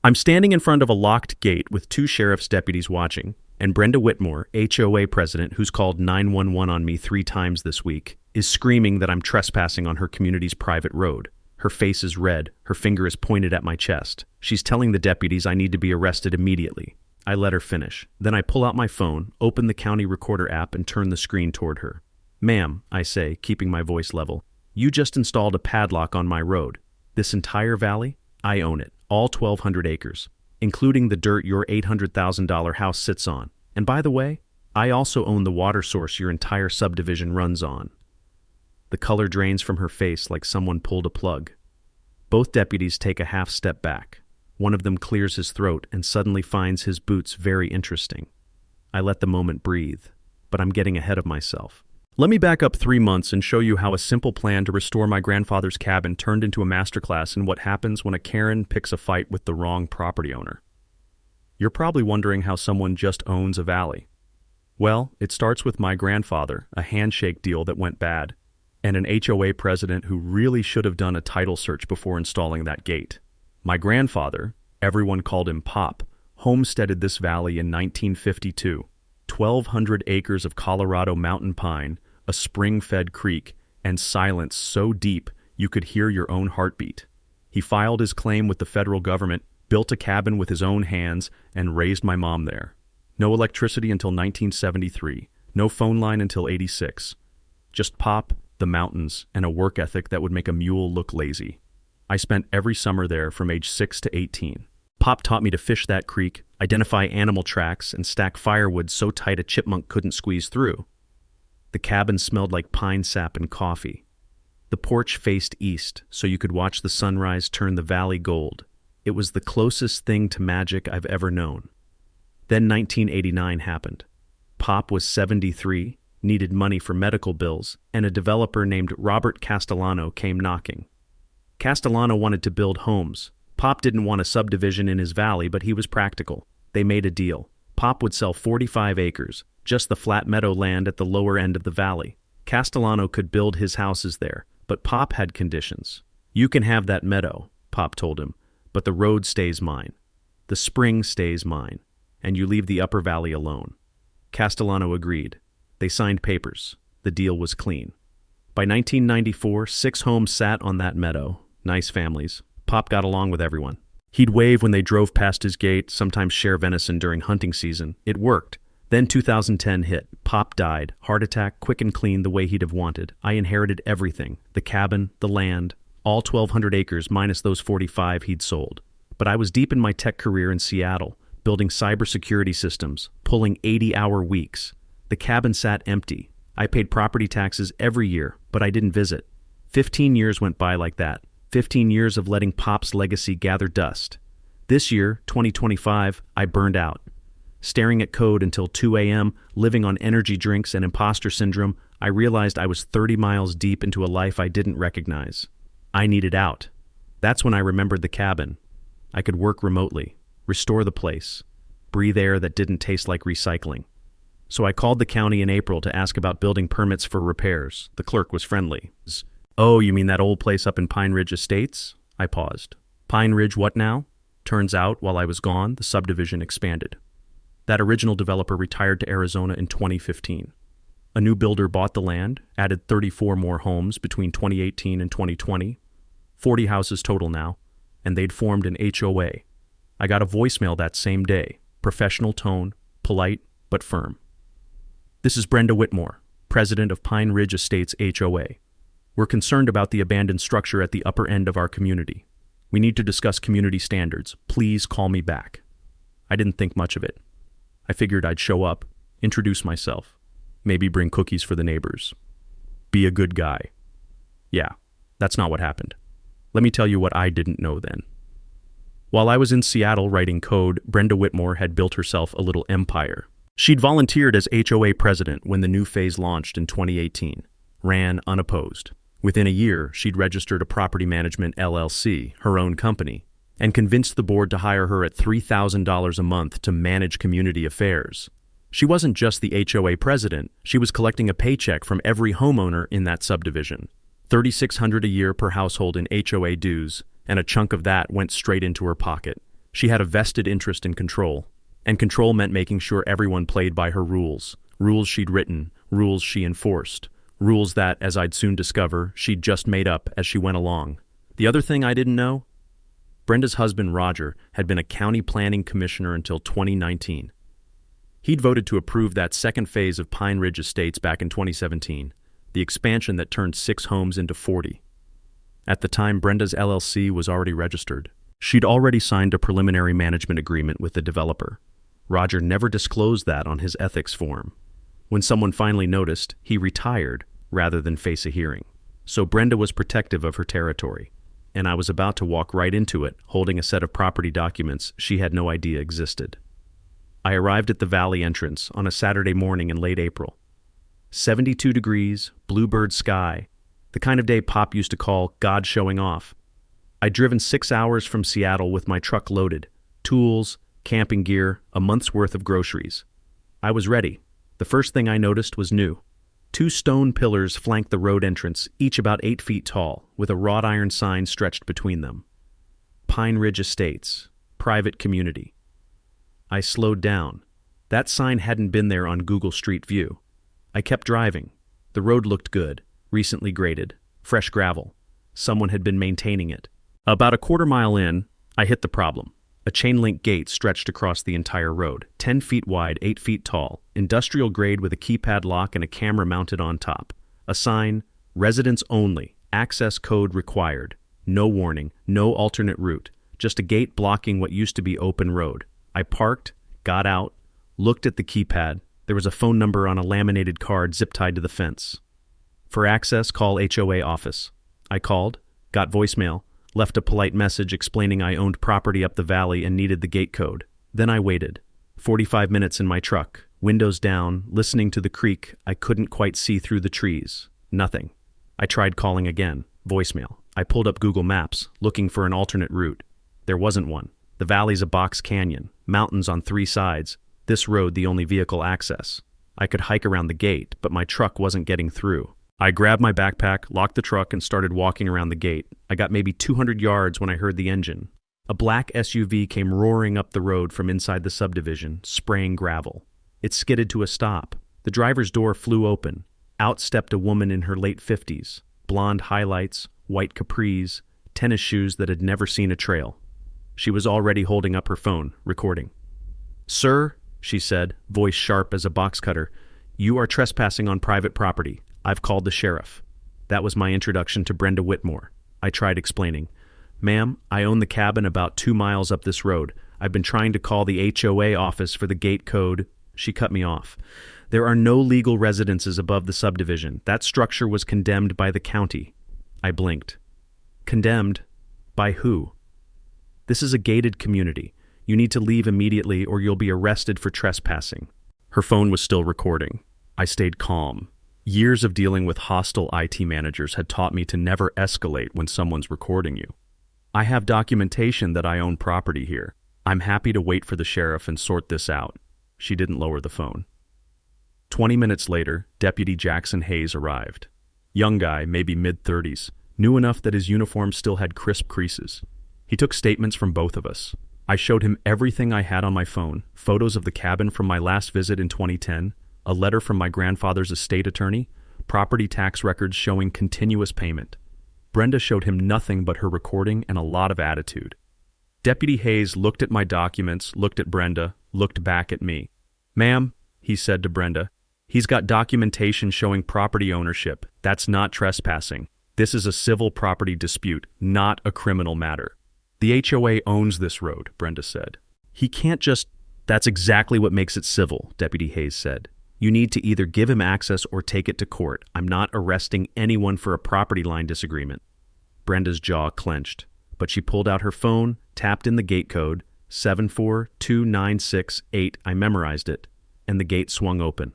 I'm standing in front of a locked gate with two sheriff's deputies watching, and Brenda Whitmore, HOA president, who's called 911 on me 3 times this week, is screaming that I'm trespassing on her community's private road. Her face is red, her finger is pointed at my chest. She's telling the deputies I need to be arrested immediately. I let her finish. Then I pull out my phone, open the county recorder app, and turn the screen toward her. "Ma'am," I say, keeping my voice level, "you just installed a padlock on my road. This entire valley? I own it, all 1,200 acres, including the dirt your $800,000 house sits on. And by the way, I also own the water source your entire subdivision runs on." The color drains from her face like someone pulled a plug. Both deputies take a half step back. One of them clears his throat and suddenly finds his boots very interesting. I let the moment breathe, but I'm getting ahead of myself. Let me back up 3 months and show you how a simple plan to restore my grandfather's cabin turned into a masterclass in what happens when a Karen picks a fight with the wrong property owner. You're probably wondering how someone just owns a valley. Well, it starts with my grandfather, a handshake deal that went bad, and an HOA president who really should have done a title search before installing that gate. My grandfather, everyone called him Pop, homesteaded this valley in 1952. 1,200 acres of Colorado mountain pine, a spring-fed creek, and silence so deep you could hear your own heartbeat. He filed his claim with the federal government, built a cabin with his own hands, and raised my mom there. No electricity until 1973, no phone line until 86. Just Pop, the mountains, and a work ethic that would make a mule look lazy. I spent every summer there from age 6 to 18. Pop taught me to fish that creek, identify animal tracks, and stack firewood so tight a chipmunk couldn't squeeze through. The cabin smelled like pine sap and coffee. The porch faced east, so you could watch the sunrise turn the valley gold. It was the closest thing to magic I've ever known. Then 1989 happened. Pop was 73, needed money for medical bills, and a developer named Robert Castellano came knocking. Castellano wanted to build homes. Pop didn't want a subdivision in his valley, but he was practical. They made a deal. Pop would sell 45 acres, just the flat meadow land at the lower end of the valley. Castellano could build his houses there, but Pop had conditions. "You can have that meadow," Pop told him, "but the road stays mine. The spring stays mine, and you leave the upper valley alone." Castellano agreed. They signed papers. The deal was clean. By 1994, 6 homes sat on that meadow. Nice families. Pop got along with everyone. He'd wave when they drove past his gate, sometimes share venison during hunting season. It worked. Then 2010 hit. Pop died. Heart attack, quick and clean, the way he'd have wanted. I inherited everything. The cabin, the land, all 1,200 acres minus those 45 he'd sold. But I was deep in my tech career in Seattle, building cybersecurity systems, pulling 80-hour weeks. The cabin sat empty. I paid property taxes every year, but I didn't visit. 15 years went by like that. 15 years of letting Pop's legacy gather dust. This year, 2025, I burned out. Staring at code until 2 a.m., living on energy drinks and imposter syndrome, I realized I was 30 miles deep into a life I didn't recognize. I needed out. That's when I remembered the cabin. I could work remotely, restore the place, breathe air that didn't taste like recycling. So I called the county in April to ask about building permits for repairs. The clerk was friendly. "Oh, you mean that old place up in Pine Ridge Estates?" I paused. "Pine Ridge what now?" Turns out, while I was gone, the subdivision expanded. That original developer retired to Arizona in 2015. A new builder bought the land, added 34 more homes between 2018 and 2020, 40 houses total now, and they'd formed an HOA. I got a voicemail that same day, professional tone, polite but firm. "This is Brenda Whitmore, president of Pine Ridge Estates HOA. We're concerned about the abandoned structure at the upper end of our community. We need to discuss community standards. Please call me back." I didn't think much of it. I figured I'd show up, introduce myself, maybe bring cookies for the neighbors. Be a good guy. Yeah, that's not what happened. Let me tell you what I didn't know then. While I was in Seattle writing code, Brenda Whitmore had built herself a little empire. She'd volunteered as HOA president when the new phase launched in 2018, ran unopposed. Within a year, she'd registered a property management LLC, her own company, and convinced the board to hire her at $3,000 a month to manage community affairs. She wasn't just the HOA president, she was collecting a paycheck from every homeowner in that subdivision. $3,600 a year per household in HOA dues, and a chunk of that went straight into her pocket. She had a vested interest in control, and control meant making sure everyone played by her rules, rules she'd written, rules she enforced, rules that, as I'd soon discover, she'd just made up as she went along. The other thing I didn't know? Brenda's husband, Roger, had been a county planning commissioner until 2019. He'd voted to approve that second phase of Pine Ridge Estates back in 2017, the expansion that turned 6 homes into 40. At the time, Brenda's LLC was already registered. She'd already signed a preliminary management agreement with the developer. Roger never disclosed that on his ethics form. When someone finally noticed, he retired rather than face a hearing. So Brenda was protective of her territory, and I was about to walk right into it, holding a set of property documents she had no idea existed. I arrived at the valley entrance on a Saturday morning in late April. 72 degrees, bluebird sky, the kind of day Pop used to call God showing off. I'd driven 6 hours from Seattle with my truck loaded, tools, camping gear, a month's worth of groceries. I was ready. The first thing I noticed was new. 2 stone pillars flanked the road entrance, each about 8 feet tall, with a wrought iron sign stretched between them. Pine Ridge Estates, private community. I slowed down. That sign hadn't been there on Google Street View. I kept driving. The road looked good, recently graded, fresh gravel. Someone had been maintaining it. About a quarter mile in, I hit the problem. A chain-link gate stretched across the entire road, 10 feet wide, 8 feet tall, industrial grade with a keypad lock and a camera mounted on top. A sign, residents only, access code required. No warning, no alternate route, just a gate blocking what used to be open road. I parked, got out, looked at the keypad. There was a phone number on a laminated card zip-tied to the fence. For access, call HOA office. I called, got voicemail, left a polite message explaining I owned property up the valley and needed the gate code. Then I waited. 45 minutes in my truck, windows down, listening to the creek. I couldn't quite see through the trees. Nothing. I tried calling again. Voicemail. I pulled up Google Maps, looking for an alternate route. There wasn't one. The valley's a box canyon, mountains on 3 sides. This road the only vehicle access. I could hike around the gate, but my truck wasn't getting through. I grabbed my backpack, locked the truck, and started walking around the gate. I got maybe 200 yards when I heard the engine. A black SUV came roaring up the road from inside the subdivision, spraying gravel. It skidded to a stop. The driver's door flew open. Out stepped a woman in her late 50s. Blonde highlights, white capris, tennis shoes that had never seen a trail. She was already holding up her phone, recording. "Sir," she said, voice sharp as a box cutter, "you are trespassing on private property. I've called the sheriff." That was my introduction to Brenda Whitmore. I tried explaining. "Ma'am, I own the cabin about 2 miles up this road. I've been trying to call the HOA office for the gate code." She cut me off. "There are no legal residences above the subdivision. That structure was condemned by the county." I blinked. Condemned? By who? "This is a gated community. You need to leave immediately or you'll be arrested for trespassing." Her phone was still recording. I stayed calm. Years of dealing with hostile IT managers had taught me to never escalate when someone's recording you. "I have documentation that I own property here. I'm happy to wait for the sheriff and sort this out." She didn't lower the phone. 20 minutes later, Deputy Jackson Hayes arrived. Young guy, maybe mid-30s, knew enough that his uniform still had crisp creases. He took statements from both of us. I showed him everything I had on my phone, photos of the cabin from my last visit in 2010, a letter from my grandfather's estate attorney, property tax records showing continuous payment. Brenda showed him nothing but her recording and a lot of attitude. Deputy Hayes looked at my documents, looked at Brenda, looked back at me. "Ma'am," he said to Brenda, "he's got documentation showing property ownership. That's not trespassing. This is a civil property dispute, not a criminal matter." "The HOA owns this road," Brenda said. "He can't just—" "That's exactly what makes it civil," Deputy Hayes said. "You need to either give him access or take it to court. I'm not arresting anyone for a property line disagreement." Brenda's jaw clenched, but she pulled out her phone, tapped in the gate code, 742968. I memorized it, and the gate swung open.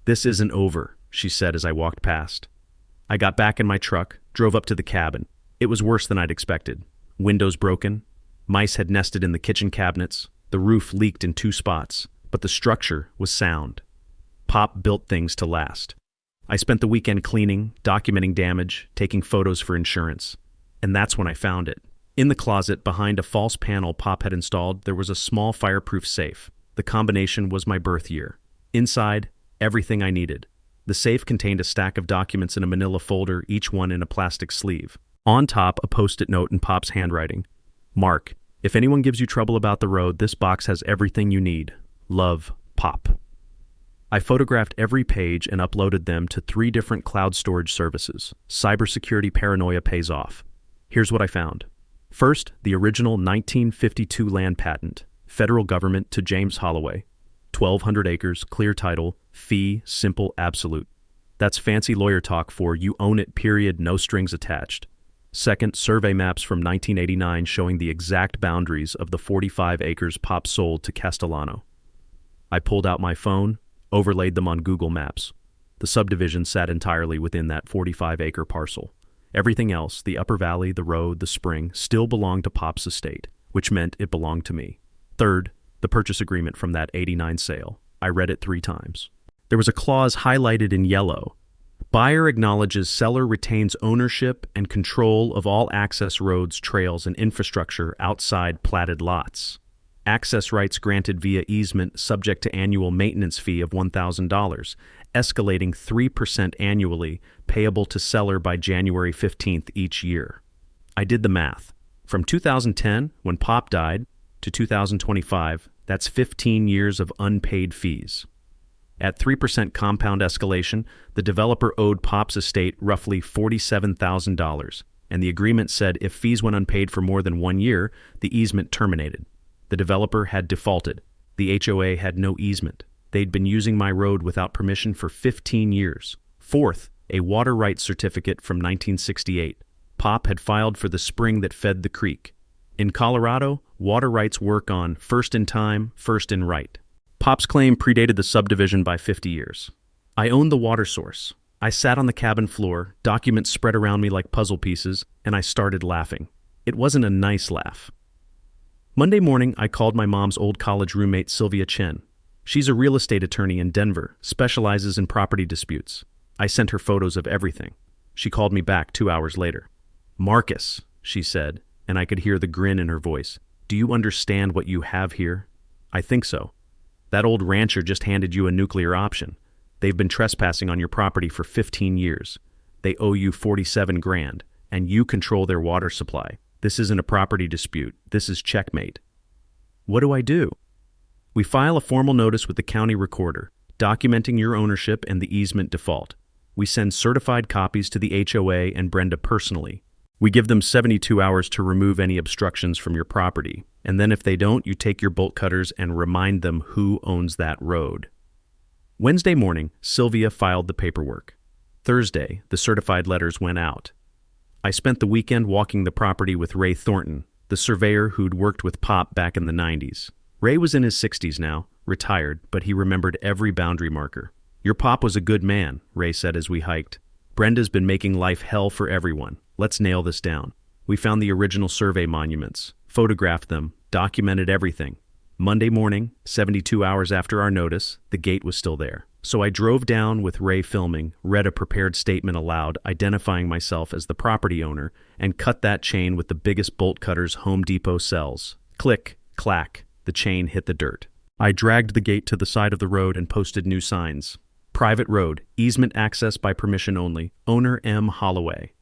"This isn't over," she said as I walked past. I got back in my truck, drove up to the cabin. It was worse than I'd expected. Windows broken. Mice had nested in the kitchen cabinets. The roof leaked in 2 spots, but the structure was sound. Pop built things to last. I spent the weekend cleaning, documenting damage, taking photos for insurance. And that's when I found it. In the closet, behind a false panel Pop had installed, there was a small fireproof safe. The combination was my birth year. Inside, everything I needed. The safe contained a stack of documents in a manila folder, each one in a plastic sleeve. On top, a post-it note in Pop's handwriting. Mark, if anyone gives you trouble about the road, this box has everything you need. Love, Pop. I photographed every page and uploaded them to 3 different cloud storage services. Cybersecurity paranoia pays off. Here's what I found. First, the original 1952 land patent. Federal government to James Holloway. 1,200 acres, clear title, fee, simple, absolute. That's fancy lawyer talk for you own it, period, no strings attached. Second, survey maps from 1989 showing the exact boundaries of the 45 acres Pop sold to Castellano. I pulled out my phone, overlaid them on Google Maps. The subdivision sat entirely within that 45-acre parcel. Everything else, the upper valley, the road, the spring, still belonged to Pop's estate, which meant it belonged to me. Third, the purchase agreement from that '89 sale. I read it 3 times. There was a clause highlighted in yellow. Buyer acknowledges seller retains ownership and control of all access roads, trails, and infrastructure outside platted lots. Access rights granted via easement subject to annual maintenance fee of $1,000, escalating 3% annually, payable to seller by January 15th each year. I did the math. From 2010, when Pop died, to 2025, that's 15 years of unpaid fees. At 3% compound escalation, the developer owed Pop's estate roughly $47,000, and the agreement said if fees went unpaid for more than 1 year, the easement terminated. The developer had defaulted. The HOA had no easement. They'd been using my road without permission for 15 years. Fourth, a water rights certificate from 1968. Pop had filed for the spring that fed the creek. In Colorado, water rights work on first in time, first in right. Pop's claim predated the subdivision by 50 years. I owned the water source. I sat on the cabin floor, documents spread around me like puzzle pieces, and I started laughing. It wasn't a nice laugh. Monday morning, I called my mom's old college roommate, Sylvia Chen. She's a real estate attorney in Denver, specializes in property disputes. I sent her photos of everything. She called me back 2 hours later. Marcus, she said, and I could hear the grin in her voice. Do you understand what you have here? I think so. That old rancher just handed you a nuclear option. They've been trespassing on your property for 15 years. They owe you 47 grand, and you control their water supply. This isn't a property dispute. This is checkmate. What do I do? We file a formal notice with the county recorder, documenting your ownership and the easement default. We send certified copies to the HOA and Brenda personally. We give them 72 hours to remove any obstructions from your property, and then if they don't, you take your bolt cutters and remind them who owns that road. Wednesday morning, Sylvia filed the paperwork. Thursday, the certified letters went out. I spent the weekend walking the property with Ray Thornton, the surveyor who'd worked with Pop back in the 90s. Ray was in his 60s now, retired, but he remembered every boundary marker. Your Pop was a good man, Ray said as we hiked. Brenda's been making life hell for everyone. Let's nail this down. We found the original survey monuments, photographed them, documented everything. Monday morning, 72 hours after our notice, the gate was still there. So I drove down with Ray filming, read a prepared statement aloud, identifying myself as the property owner, and cut that chain with the biggest bolt cutters Home Depot sells. Click, clack, the chain hit the dirt. I dragged the gate to the side of the road and posted new signs. Private road, easement access by permission only, owner M. Holloway.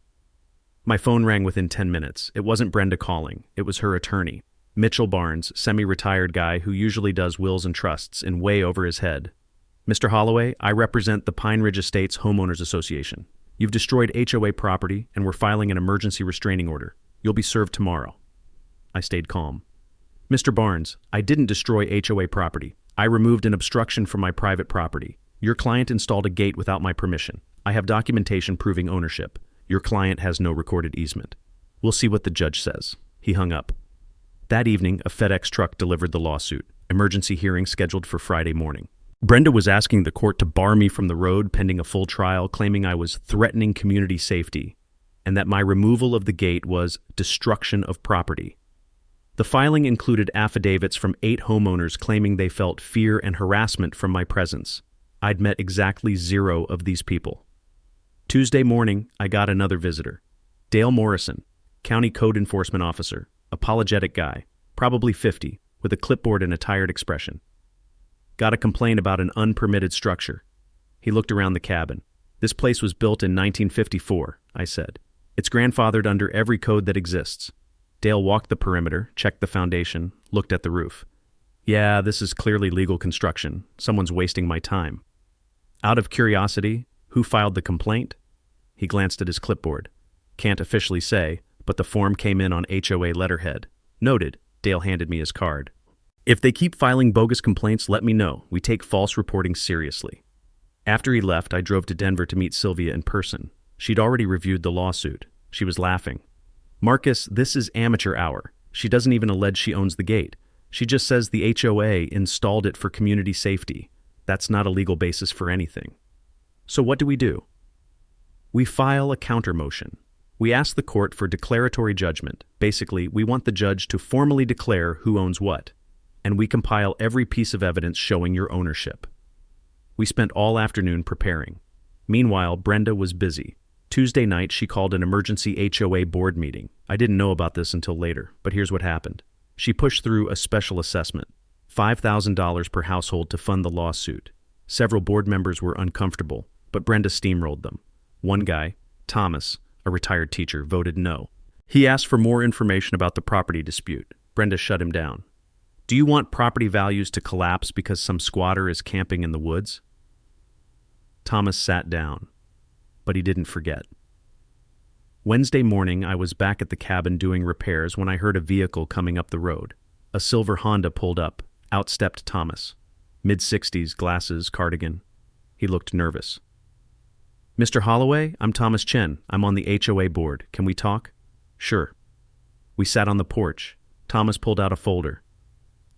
My phone rang within 10 minutes. It wasn't Brenda calling, it was her attorney. Mitchell Barnes, semi-retired guy who usually does wills and trusts in way over his head. Mr. Holloway, I represent the Pine Ridge Estates Homeowners Association. You've destroyed HOA property, and we're filing an emergency restraining order. You'll be served tomorrow. I stayed calm. Mr. Barnes, I didn't destroy HOA property. I removed an obstruction from my private property. Your client installed a gate without my permission. I have documentation proving ownership. Your client has no recorded easement. We'll see what the judge says. He hung up. That evening, a FedEx truck delivered the lawsuit. Emergency hearing scheduled for Friday morning. Brenda was asking the court to bar me from the road pending a full trial, claiming I was threatening community safety, and that my removal of the gate was destruction of property. The filing included affidavits from 8 homeowners claiming they felt fear and harassment from my presence. I'd met exactly 0 of these people. Tuesday morning, I got another visitor. Dale Morrison. County Code Enforcement Officer, apologetic guy, probably 50, with a clipboard and a tired expression. Got a complaint about an unpermitted structure. He looked around the cabin. This place was built in 1954, I said. It's grandfathered under every code that exists. Dale walked the perimeter, checked the foundation, looked at the roof. Yeah, this is clearly legal construction. Someone's wasting my time. Out of curiosity, who filed the complaint? He glanced at his clipboard. Can't officially say, but the form came in on HOA letterhead. Noted. Dale handed me his card. If they keep filing bogus complaints, let me know. We take false reporting seriously. After he left, I drove to Denver to meet Sylvia in person. She'd already reviewed the lawsuit. She was laughing. Marcus, this is amateur hour. She doesn't even allege she owns the gate. She just says the HOA installed it for community safety. That's not a legal basis for anything. So what do? We file a counter motion. We ask the court for declaratory judgment. Basically, we want the judge to formally declare who owns what. And we compile every piece of evidence showing your ownership. We spent all afternoon preparing. Meanwhile, Brenda was busy. Tuesday night, she called an emergency HOA board meeting. I didn't know about this until later, but here's what happened. She pushed through a special assessment, $5,000 per household to fund the lawsuit. Several board members were uncomfortable, but Brenda steamrolled them. One guy, Thomas, a retired teacher, voted no. He asked for more information about the property dispute. Brenda shut him down. Do you want property values to collapse because some squatter is camping in the woods? Thomas sat down, but he didn't forget. Wednesday morning, I was back at the cabin doing repairs when I heard a vehicle coming up the road. A silver Honda pulled up. Out stepped Thomas. Mid-60s, glasses, cardigan. He looked nervous. Mr. Holloway, I'm Thomas Chen. I'm on the HOA board. Can we talk? Sure. We sat on the porch. Thomas pulled out a folder.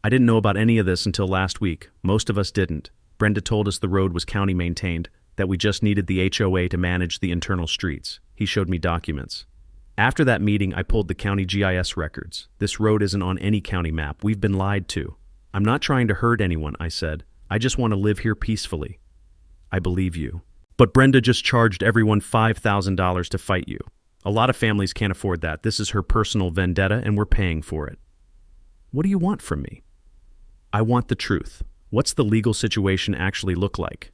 I didn't know about any of this until last week. Most of us didn't. Brenda told us the road was county maintained, that we just needed the HOA to manage the internal streets. He showed me documents. After that meeting, I pulled the county GIS records. This road isn't on any county map. We've been lied to. I'm not trying to hurt anyone, I said. I just want to live here peacefully. I believe you. But Brenda just charged everyone $5,000 to fight you. A lot of families can't afford that. This is her personal vendetta, and we're paying for it. What do you want from me? I want the truth. What's the legal situation actually look like?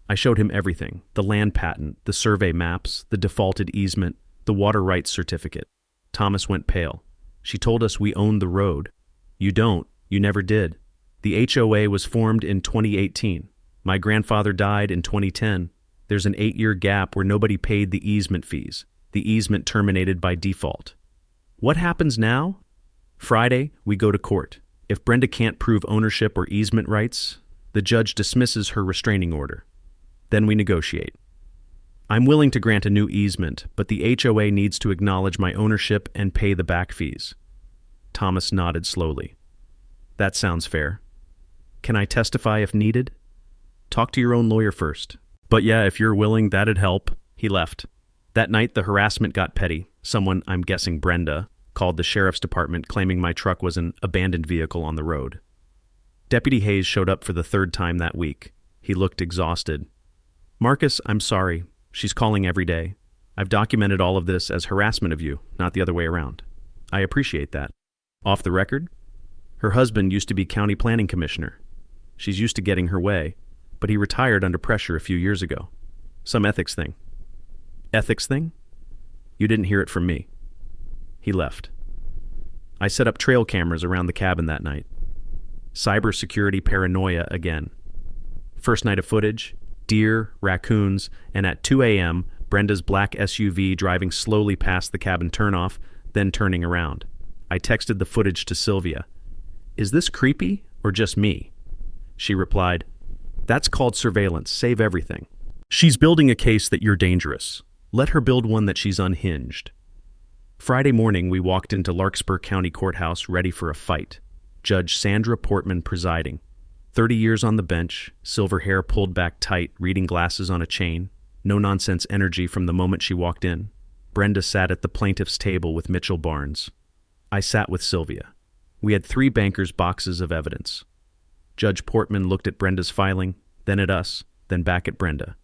I showed him everything. The land patent, the survey maps, the defaulted easement, the water rights certificate. Thomas went pale. She told us we owned the road. You don't. You never did. The HOA was formed in 2018. My grandfather died in 2010. There's an 8-year gap where nobody paid the easement fees. The easement terminated by default. What happens now? Friday, we go to court. If Brenda can't prove ownership or easement rights, the judge dismisses her restraining order. Then we negotiate. I'm willing to grant a new easement, but the HOA needs to acknowledge my ownership and pay the back fees. Thomas nodded slowly. That sounds fair. Can I testify if needed? Talk to your own lawyer first. But yeah, if you're willing, that'd help. He left. That night, the harassment got petty. Someone, I'm guessing Brenda, called the sheriff's department claiming my truck was an abandoned vehicle on the road. Deputy Hayes showed up for the 3rd time that week. He looked exhausted. Marcus, I'm sorry. She's calling every day. I've documented all of this as harassment of you, not the other way around. I appreciate that. Off the record? Her husband used to be county planning commissioner. She's used to getting her way, but he retired under pressure a few years ago. Some ethics thing. Ethics thing? You didn't hear it from me. He left. I set up trail cameras around the cabin that night. Cybersecurity paranoia again. First night of footage, deer, raccoons, and at 2 a.m., Brenda's black SUV driving slowly past the cabin turnoff, then turning around. I texted the footage to Sylvia. Is this creepy or just me? She replied, That's called surveillance. Save everything. She's building a case that you're dangerous. Let her build one that she's unhinged. Friday morning, we walked into Larkspur County Courthouse ready for a fight. Judge Sandra Portman presiding. 30 years on the bench, silver hair pulled back tight, reading glasses on a chain. No-nonsense energy from the moment she walked in. Brenda sat at the plaintiff's table with Mitchell Barnes. I sat with Sylvia. We had 3 bankers' boxes of evidence. Judge Portman looked at Brenda's filing, then at us, then back at Brenda.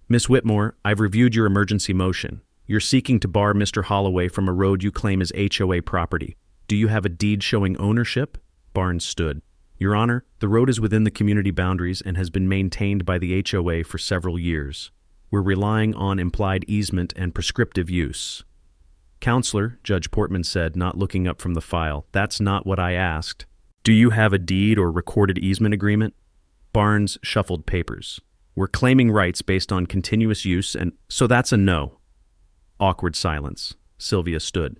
Miss Whitmore, I've reviewed your emergency motion. You're seeking to bar Mr. Holloway from a road you claim is HOA property. Do you have a deed showing ownership? Barnes stood. Your Honor, the road is within the community boundaries and has been maintained by the HOA for several years. We're relying on implied easement and prescriptive use. Counselor, Judge Portman said, not looking up from the file, that's not what I asked. Do you have a deed or recorded easement agreement? Barnes shuffled papers. We're claiming rights based on continuous use, and so that's a no. Awkward silence. Sylvia stood.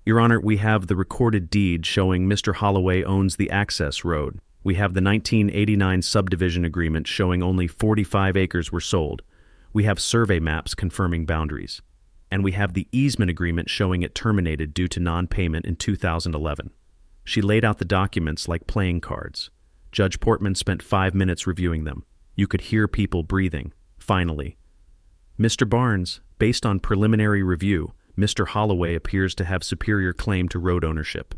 Your Honor, we have the recorded deed showing Mr. Holloway owns the access road. We have the 1989 subdivision agreement showing only 45 acres were sold. We have survey maps confirming boundaries. And we have the easement agreement showing it terminated due to non-payment in 2011. She laid out the documents like playing cards. Judge Portman spent 5 minutes reviewing them. You could hear people breathing. Finally, Mr. Barnes, based on preliminary review, Mr. Holloway appears to have superior claim to road ownership.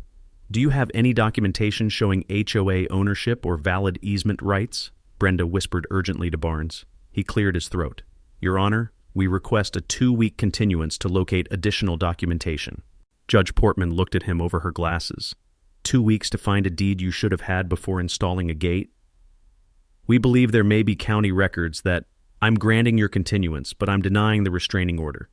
Do you have any documentation showing HOA ownership or valid easement rights? Brenda whispered urgently to Barnes. He cleared his throat. Your Honor, we request a 2-week continuance to locate additional documentation. Judge Portman looked at him over her glasses. 2 weeks to find a deed you should have had before installing a gate? We believe there may be county records that I'm granting your continuance, but I'm denying the restraining order.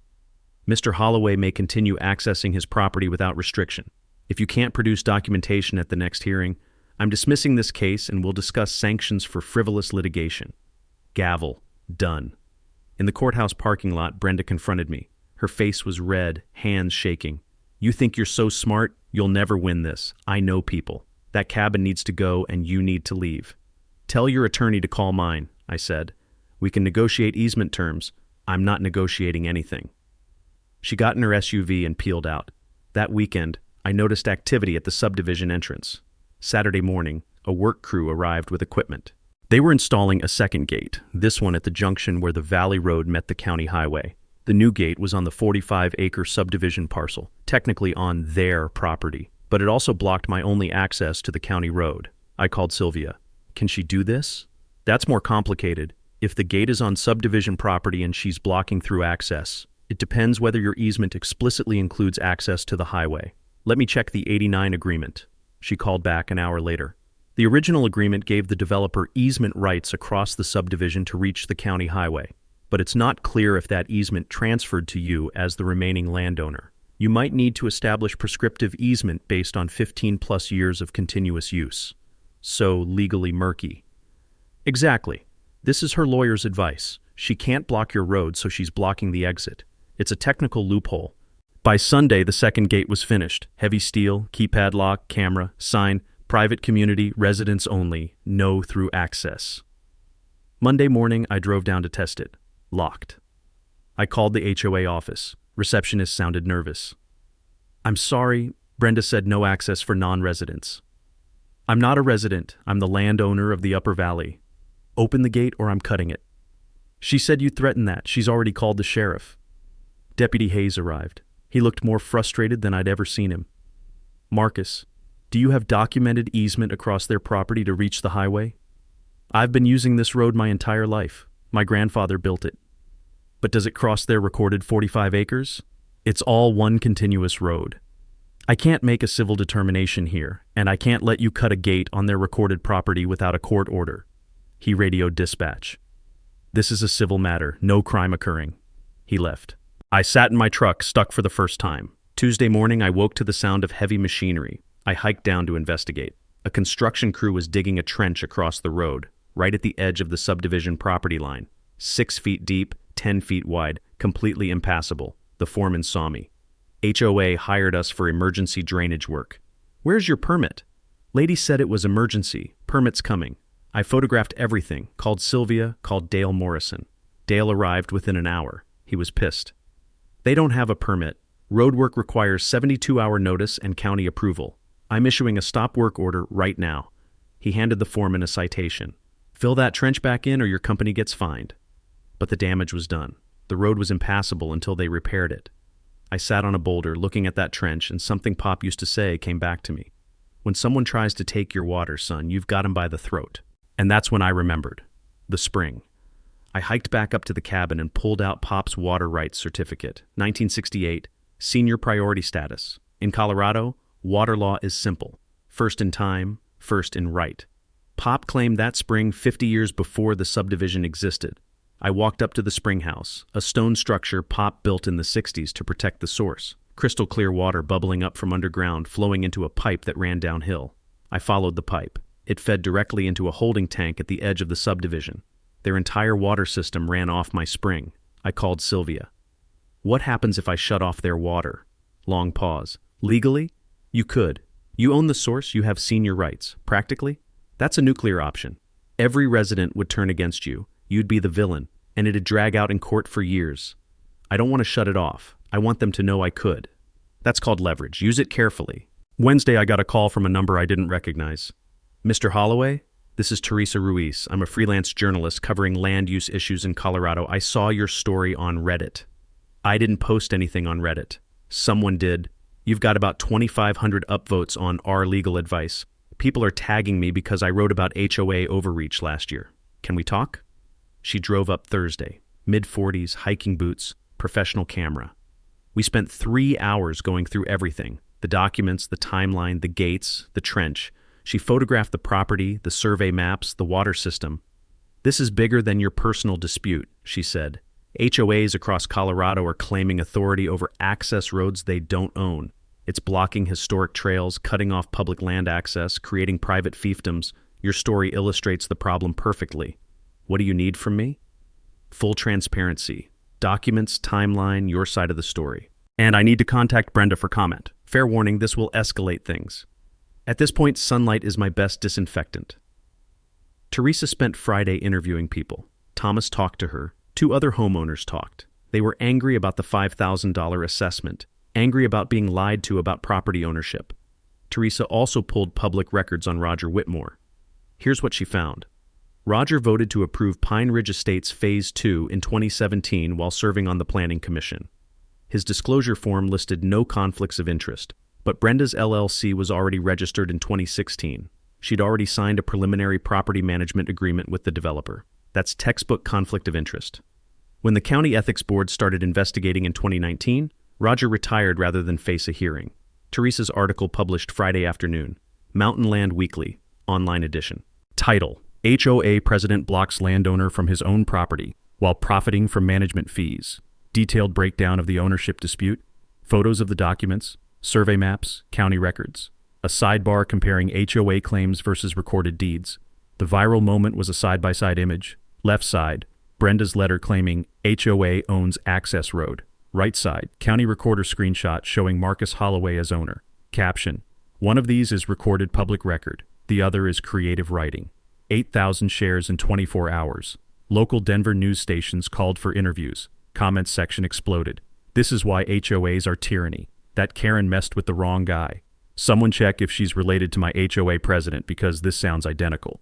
Mr. Holloway may continue accessing his property without restriction. If you can't produce documentation at the next hearing, I'm dismissing this case and we'll discuss sanctions for frivolous litigation. Gavel. Done. In the courthouse parking lot, Brenda confronted me. Her face was red, hands shaking. You think you're so smart, you'll never win this. I know people. That cabin needs to go and you need to leave. Tell your attorney to call mine, I said. We can negotiate easement terms. I'm not negotiating anything. She got in her SUV and peeled out. That weekend, I noticed activity at the subdivision entrance. Saturday morning, a work crew arrived with equipment. They were installing a second gate, this one at the junction where the Valley Road met the county highway. The new gate was on the 45-acre subdivision parcel, technically on their property, but it also blocked my only access to the county road. I called Sylvia. Can she do this? That's more complicated. If the gate is on subdivision property and she's blocking through access, it depends whether your easement explicitly includes access to the highway. Let me check the '89 agreement. She called back an hour later. The original agreement gave the developer easement rights across the subdivision to reach the county highway, but it's not clear if that easement transferred to you as the remaining landowner. You might need to establish prescriptive easement based on 15+ years of continuous use. So legally murky. Exactly. This is her lawyer's advice. She can't block your road, so she's blocking the exit. It's a technical loophole. By Sunday, the second gate was finished. Heavy steel, keypad lock, camera, sign, private community, residents only, no through access. Monday morning, I drove down to test it. Locked. I called the HOA office. Receptionist sounded nervous. I'm sorry, Brenda said no access for non-residents. I'm not a resident. I'm the landowner of the Upper Valley. Open the gate or I'm cutting it. She said you threatened that. She's already called the sheriff. Deputy Hayes arrived. He looked more frustrated than I'd ever seen him. Marcus, do you have documented easement across their property to reach the highway? I've been using this road my entire life. My grandfather built it. But does it cross their recorded 45 acres? It's all one continuous road. I can't make a civil determination here, and I can't let you cut a gate on their recorded property without a court order. He radioed dispatch. This is a civil matter, no crime occurring. He left. I sat in my truck, stuck for the first time. Tuesday morning, I woke to the sound of heavy machinery. I hiked down to investigate. A construction crew was digging a trench across the road, right at the edge of the subdivision property line. 6 feet deep, 10 feet wide, completely impassable. The foreman saw me. HOA hired us for emergency drainage work. Where's your permit? Lady said it was emergency. Permit's coming. I photographed everything, called Sylvia, called Dale Morrison. Dale arrived within an hour. He was pissed. They don't have a permit. Road work requires 72-hour notice and county approval. I'm issuing a stop work order right now. He handed the foreman a citation. Fill that trench back in or your company gets fined. But the damage was done. The road was impassable until they repaired it. I sat on a boulder looking at that trench and something Pop used to say came back to me. When someone tries to take your water, son, you've got him by the throat. And that's when I remembered. The spring. I hiked back up to the cabin and pulled out Pop's water rights certificate, 1968, senior priority status. In Colorado, water law is simple. First in time, first in right. Pop claimed that spring 50 years before the subdivision existed. I walked up to the spring house, a stone structure Pop built in the 60s to protect the source. Crystal clear water bubbling up from underground, flowing into a pipe that ran downhill. I followed the pipe. It fed directly into a holding tank at the edge of the subdivision. Their entire water system ran off my spring. I called Sylvia. What happens if I shut off their water? Long pause. Legally? You could. You own the source, you have senior rights. Practically? That's a nuclear option. Every resident would turn against you. You'd be the villain, and it'd drag out in court for years. I don't want to shut it off. I want them to know I could. That's called leverage. Use it carefully. Wednesday, I got a call from a number I didn't recognize. Mr. Holloway? This is Teresa Ruiz. I'm a freelance journalist covering land use issues in Colorado. I saw your story on Reddit. I didn't post anything on Reddit. Someone did. You've got about 2,500 upvotes on our legal advice. People are tagging me because I wrote about HOA overreach last year. Can we talk? She drove up Thursday. Mid-40s, hiking boots, professional camera. We spent 3 hours going through everything. The documents, the timeline, the gates, the trench. She photographed the property, the survey maps, the water system. This is bigger than your personal dispute, she said. HOAs across Colorado are claiming authority over access roads they don't own. It's blocking historic trails, cutting off public land access, creating private fiefdoms. Your story illustrates the problem perfectly. What do you need from me? Full transparency. Documents, timeline, your side of the story. And I need to contact Brenda for comment. Fair warning, this will escalate things. At this point, sunlight is my best disinfectant. Teresa spent Friday interviewing people. Thomas talked to her. 2 other homeowners talked. They were angry about the $5,000 assessment, angry about being lied to about property ownership. Teresa also pulled public records on Roger Whitmore. Here's what she found. Roger voted to approve Pine Ridge Estates Phase 2 in 2017 while serving on the Planning Commission. His disclosure form listed no conflicts of interest, but Brenda's LLC was already registered in 2016. She'd already signed a preliminary property management agreement with the developer. That's textbook conflict of interest. When the County Ethics Board started investigating in 2019, Roger retired rather than face a hearing. Teresa's article published Friday afternoon. Mountain Land Weekly, online edition. Title: HOA President Blocks Landowner from His Own Property While Profiting from Management Fees. Detailed breakdown of the ownership dispute, photos of the documents, survey maps, county records, a sidebar comparing HOA claims versus recorded deeds. The viral moment was a side-by-side image. Left side, Brenda's letter claiming HOA owns access road. Right side, county recorder screenshot showing Marcus Holloway as owner. Caption: one of these is recorded public record. The other is creative writing. 8,000 shares in 24 hours. Local Denver news stations called for interviews. Comments section exploded. This is why HOAs are tyranny. That Karen messed with the wrong guy. Someone check if she's related to my HOA president because this sounds identical.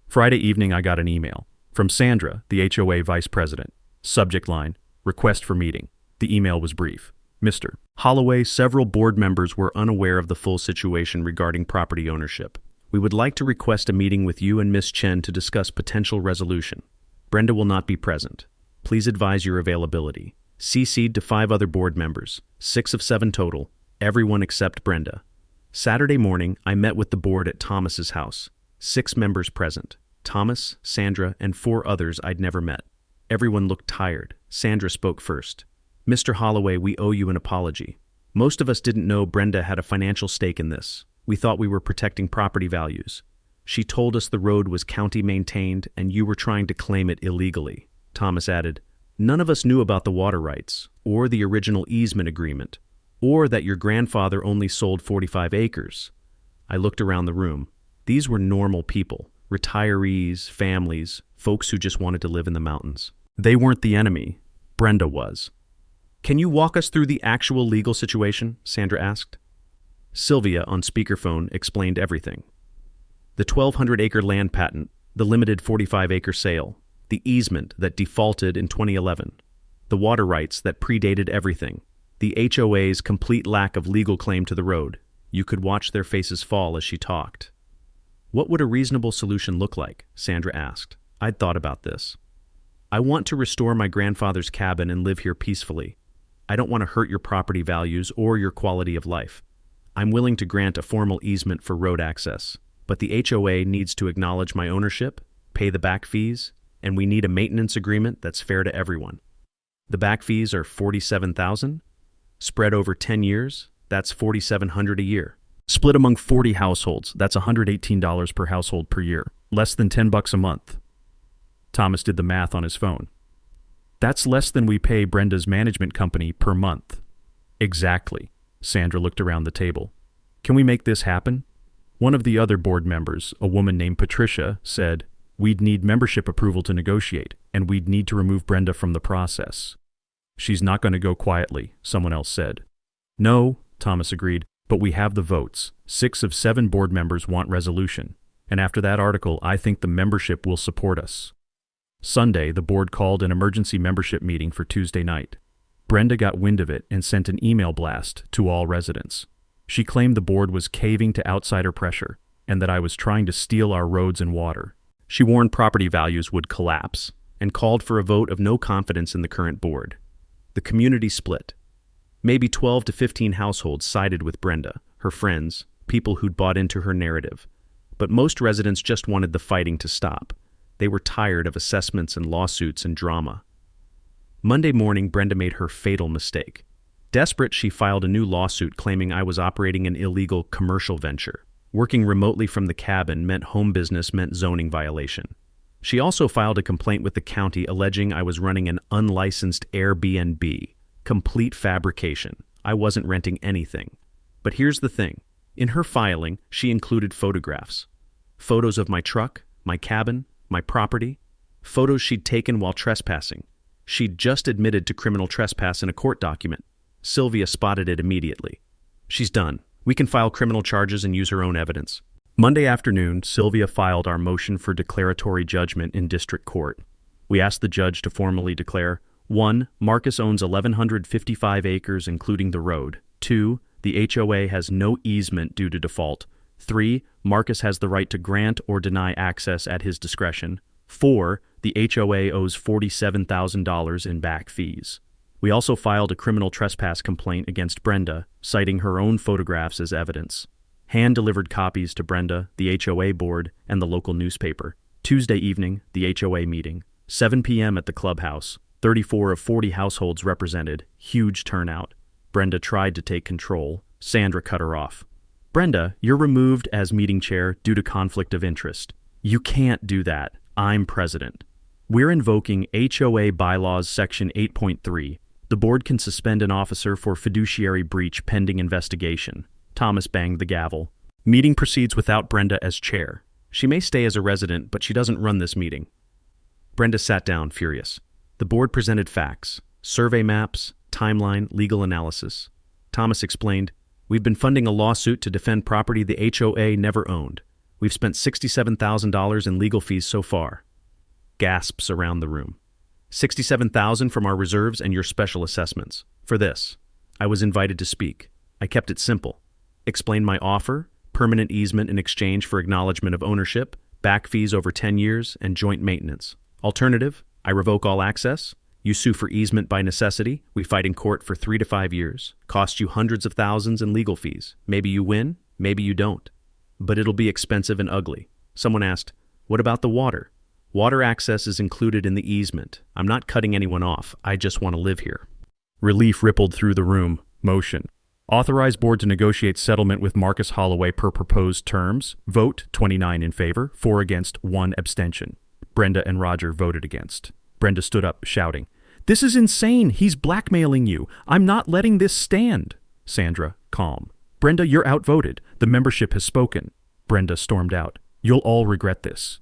Friday evening I got an email from Sandra, the HOA vice president. Subject line: request for meeting. The email was brief. Mr. Holloway, several board members were unaware of the full situation regarding property ownership. We would like to request a meeting with you and Ms. Chen to discuss potential resolution. Brenda will not be present. Please advise your availability. CC'd to 5 other board members, 6 of 7 total, everyone except Brenda. Saturday morning, I met with the board at Thomas's house. 6 members present. Thomas, Sandra, and 4 others I'd never met. Everyone looked tired. Sandra spoke first. Mr. Holloway, we owe you an apology. Most of us didn't know Brenda had a financial stake in this. We thought we were protecting property values. She told us the road was county maintained and you were trying to claim it illegally. Thomas added, none of us knew about the water rights, or the original easement agreement, or that your grandfather only sold 45 acres. I looked around the room. These were normal people. Retirees, families, folks who just wanted to live in the mountains. They weren't the enemy. Brenda was. Can you walk us through the actual legal situation? Sandra asked. Sylvia, on speakerphone, explained everything. The 1,200-acre land patent, the limited 45-acre sale, the easement that defaulted in 2011, the water rights that predated everything, the HOA's complete lack of legal claim to the road. You could watch their faces fall as she talked. What would a reasonable solution look like? Sandra asked. I'd thought about this. I want to restore my grandfather's cabin and live here peacefully. I don't want to hurt your property values or your quality of life. I'm willing to grant a formal easement for road access, but the HOA needs to acknowledge my ownership, pay the back fees, and we need a maintenance agreement that's fair to everyone. The back fees are $47,000. Spread over 10 years, that's $4,700 a year. Split among 40 households, that's $118 per household per year. Less than $10 a month. Thomas did the math on his phone. That's less than we pay Brenda's management company per month. Exactly. Sandra looked around the table. Can we make this happen? One of the other board members, a woman named Patricia, said, we'd need membership approval to negotiate, and we'd need to remove Brenda from the process. She's not going to go quietly, someone else said. No, Thomas agreed, but we have the votes. 6 of 7 board members want resolution. And after that article, I think the membership will support us. Sunday, the board called an emergency membership meeting for Tuesday night. Brenda got wind of it and sent an email blast to all residents. She claimed the board was caving to outsider pressure and that I was trying to steal our roads and water. She warned property values would collapse and called for a vote of no confidence in the current board. The community split. Maybe 12 to 15 households sided with Brenda, her friends, people who'd bought into her narrative. But most residents just wanted the fighting to stop. They were tired of assessments and lawsuits and drama. Monday morning, Brenda made her fatal mistake. Desperate, she filed a new lawsuit claiming I was operating an illegal commercial venture. Working remotely from the cabin meant home business meant zoning violation. She also filed a complaint with the county alleging I was running an unlicensed Airbnb. Complete fabrication. I wasn't renting anything. But here's the thing. In her filing, she included photographs. Photos of my truck, my cabin, my property, photos she'd taken while trespassing. She'd just admitted to criminal trespass in a court document. Sylvia spotted it immediately. She's done. We can file criminal charges and use her own evidence. Monday afternoon, Sylvia filed our motion for declaratory judgment in district court. We asked the judge to formally declare, 1. Marcus owns 1,155 acres including the road. 2. The HOA has no easement due to default. 3. Marcus has the right to grant or deny access at his discretion. 4. The HOA owes $47,000 in back fees. We also filed a criminal trespass complaint against Brenda, citing her own photographs as evidence. Hand-delivered copies to Brenda, the HOA board, and the local newspaper. Tuesday evening, the HOA meeting. 7 p.m. at the clubhouse. 34 of 40 households represented. Huge turnout. Brenda tried to take control. Sandra cut her off. Brenda, you're removed as meeting chair due to conflict of interest. You can't do that. I'm president. We're invoking HOA Bylaws Section 8.3. The board can suspend an officer for fiduciary breach pending investigation. Thomas banged the gavel. Meeting proceeds without Brenda as chair. She may stay as a resident, but she doesn't run this meeting. Brenda sat down, furious. The board presented facts, survey maps, timeline, legal analysis. Thomas explained, we've been funding a lawsuit to defend property the HOA never owned. We've spent $67,000 in legal fees so far. Gasps around the room. $67,000 from our reserves and your special assessments. For this, I was invited to speak. I kept it simple. Explained my offer, permanent easement in exchange for acknowledgement of ownership, back fees over 10 years, and joint maintenance. Alternative, I revoke all access. You sue for easement by necessity. We fight in court for 3 to 5 years. Cost you hundreds of thousands in legal fees. Maybe you win, maybe you don't. But it'll be expensive and ugly. Someone asked, what about the water? Water access is included in the easement. I'm not cutting anyone off. I just want to live here. Relief rippled through the room. Motion. Authorize board to negotiate settlement with Marcus Holloway per proposed terms. Vote 29 in favor, 4 against, 1 abstention. Brenda and Roger voted against. Brenda stood up, shouting, This is insane! He's blackmailing you! I'm not letting this stand! Sandra, calm. Brenda, you're outvoted. The membership has spoken. Brenda stormed out. You'll all regret this.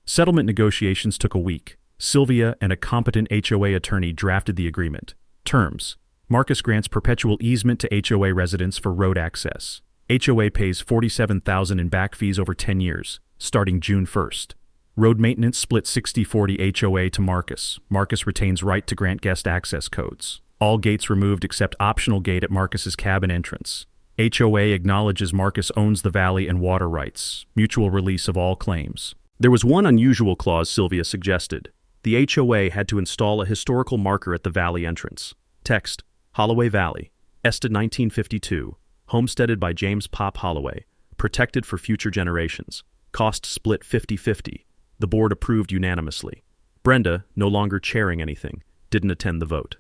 Settlement negotiations took a week. Sylvia and a competent HOA attorney drafted the agreement. Terms. Marcus grants perpetual easement to HOA residents for road access. HOA pays $47,000 in back fees over 10 years, starting June 1st. Road maintenance split 60-40 HOA to Marcus. Marcus retains right to grant guest access codes. All gates removed except optional gate at Marcus's cabin entrance. HOA acknowledges Marcus owns the valley and water rights. Mutual release of all claims. There was one unusual clause Sylvia suggested. The HOA had to install a historical marker at the valley entrance. Text: Holloway Valley, Ested 1952, homesteaded by James Pop Holloway, protected for future generations. Cost split 50-50. The board approved unanimously. Brenda, no longer chairing anything, didn't attend the vote.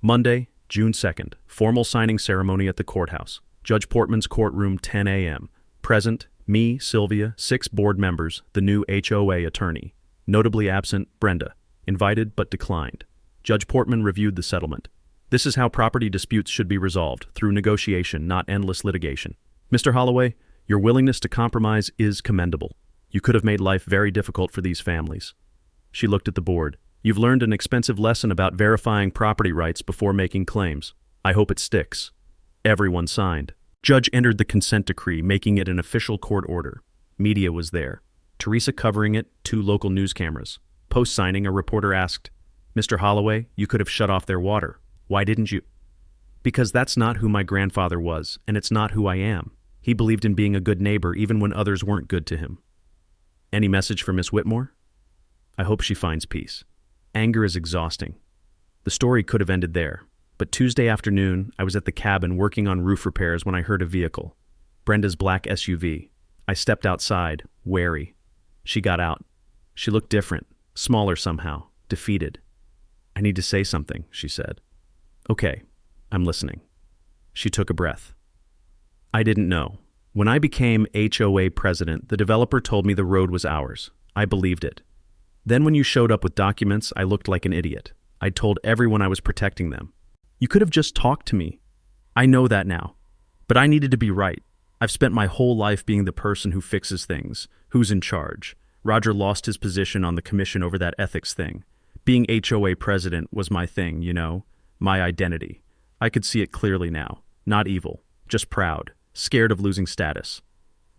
Monday, June 2nd, formal signing ceremony at the courthouse. Judge Portman's courtroom, 10 a.m. Present, me, Sylvia, 6 board members, the new HOA attorney. Notably absent, Brenda. Invited but declined. Judge Portman reviewed the settlement. This is how property disputes should be resolved, through negotiation, not endless litigation. Mr. Holloway, your willingness to compromise is commendable. You could have made life very difficult for these families. She looked at the board. You've learned an expensive lesson about verifying property rights before making claims. I hope it sticks. Everyone signed. Judge entered the consent decree, making it an official court order. Media was there. Teresa covering it, 2 local news cameras. Post-signing, a reporter asked, Mr. Holloway, you could have shut off their water. Why didn't you? Because that's not who my grandfather was, and it's not who I am. He believed in being a good neighbor even when others weren't good to him. Any message for Miss Whitmore? I hope she finds peace. Anger is exhausting. The story could have ended there, but Tuesday afternoon, I was at the cabin working on roof repairs when I heard a vehicle. Brenda's black SUV. I stepped outside, wary. She got out. She looked different, smaller somehow, defeated. I need to say something, she said. Okay, I'm listening. She took a breath. I didn't know. When I became HOA president, the developer told me the road was ours. I believed it. Then when you showed up with documents, I looked like an idiot. I told everyone I was protecting them. You could have just talked to me. I know that now. But I needed to be right. I've spent my whole life being the person who fixes things, who's in charge. Roger lost his position on the commission over that ethics thing. Being HOA president was my thing, you know, my identity. I could see it clearly now. Not evil, just proud, scared of losing status.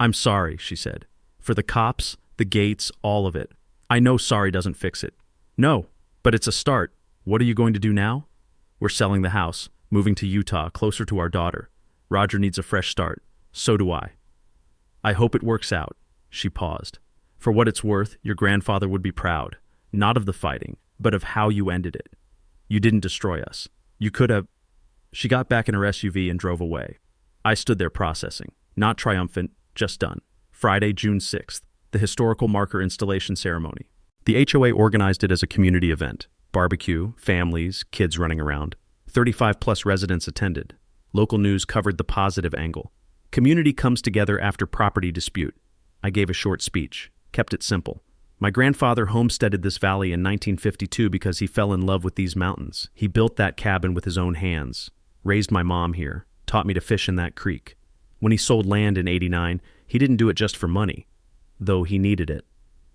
I'm sorry, she said. For the cops, the gates, all of it. I know sorry doesn't fix it. No, but it's a start. What are you going to do now? We're selling the house, moving to Utah, closer to our daughter. Roger needs a fresh start. So do I. I hope it works out. She paused. For what it's worth, your grandfather would be proud, not of the fighting, but of how you ended it. You didn't destroy us. You could have... She got back in her SUV and drove away. I stood there processing, not triumphant, just done. Friday, June 6th, the historical marker installation ceremony. The HOA organized it as a community event. Barbecue, families, kids running around. 35-plus residents attended. Local news covered the positive angle. Community comes together after property dispute. I gave a short speech, kept it simple. My grandfather homesteaded this valley in 1952 because he fell in love with these mountains. He built that cabin with his own hands, raised my mom here, taught me to fish in that creek. When he sold land in '89, he didn't do it just for money, though he needed it.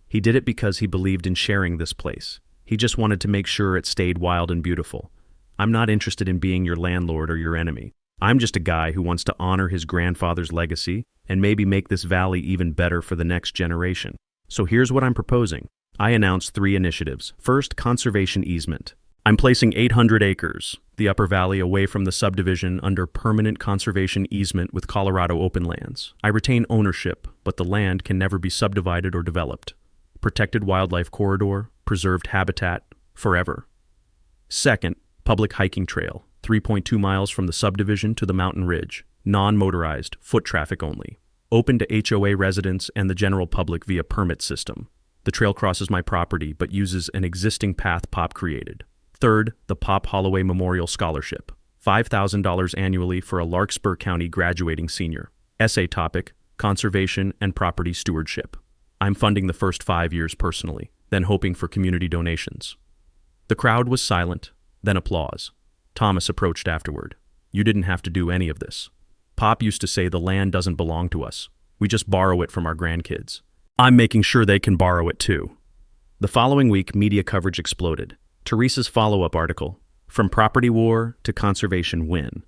He did it because he believed in sharing this place. He just wanted to make sure it stayed wild and beautiful. I'm not interested in being your landlord or your enemy. I'm just a guy who wants to honor his grandfather's legacy and maybe make this valley even better for the next generation. So here's what I'm proposing. I announced 3 initiatives. First, conservation easement. I'm placing 800 acres, the upper valley, away from the subdivision under permanent conservation easement with Colorado Open Lands. I retain ownership, but the land can never be subdivided or developed. Protected wildlife corridor, preserved habitat, forever. Second, public hiking trail, 3.2 miles from the subdivision to the mountain ridge, non-motorized, foot traffic only. Open to HOA residents and the general public via permit system. The trail crosses my property but uses an existing path Pop created. Third, the Pop Holloway Memorial Scholarship, $5,000 annually for a Larkspur County graduating senior. Essay topic, conservation and property stewardship. I'm funding the first 5 years personally, then hoping for community donations. The crowd was silent, then applause. Thomas approached afterward. You didn't have to do any of this. Pop used to say the land doesn't belong to us. We just borrow it from our grandkids. I'm making sure they can borrow it too. The following week, media coverage exploded. Teresa's follow-up article, From Property War to Conservation Win.